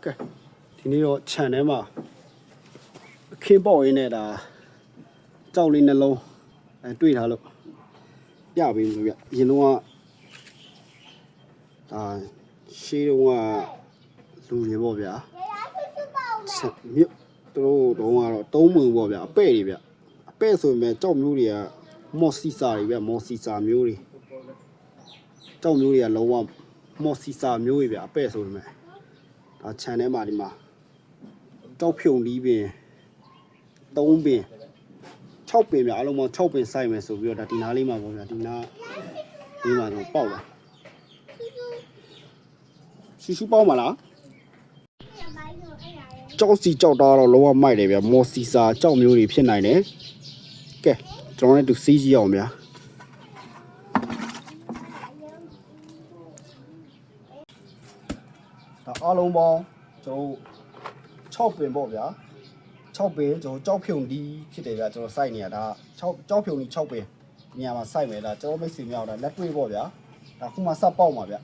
ကဲဒီနေ့တော့ခြံထဲမှာအခင်းပေါက်ရင်းနဲ့ဒါကြောက်လေးနှလုံးတွေ့ထားလို့ပြပေးလို့ဗျအရင်တော့ဒါရှေးတော့လူတွေပေါ့ဗျာမြစ်တို့တော့တုံးမွန်ပေါ့ဗျာအပဲ့တွေဗျအပဲ့ဆိုရင်ကြောက်မျိုးတွေကမော့စီစာတွေဗျမော့စီစာမျိုးတွေကြောက်မျိုးတွေကလုံးဝမော့စီစာမျိုးတွေဗျအပဲ့ဆိုရင်ဒါခြံထဲမှာဒီမှာကြောက်ဖြုံလီးပင်3ပင်6ပင်ဗျအလုံးပေါင်း6ပင်စိုက်မယ်ဆိုပြီးတော့ဒါဒီနားလေးမှာပေါ့ဗျာဒီနားလေးမှာတော့ပေါက်လာရှူပေါက်မလားကြောက်စီကြောက်တာတော့လုံးဝမိုက်တယ်ဗျမော်စီစာကြောက်မျိုးတွေဖြစ်နိုင်တယ်ကဲကျွန်တော်လည်းသူစီးကြည့်အောင်ဗျာဒါအလုံးပေါင်းကျွန်တော်6ပင်ပေါ့ဗျာ6ပင်ကျွန်တော်ကြောက်ဖြုံဒီဖြစ်တယ်ဗျာကျွန်တော်စိုက်နေရတာ6ကြောက်ဖြုံဒီ6ပင်နေရာမှာစိုက်မယ်ဒါကျွန်တော်မိတ်ဆွေများတော့လက်တွေ့ပေါ့ဗျာဒါခုမှစပေါက်မှာဗျာ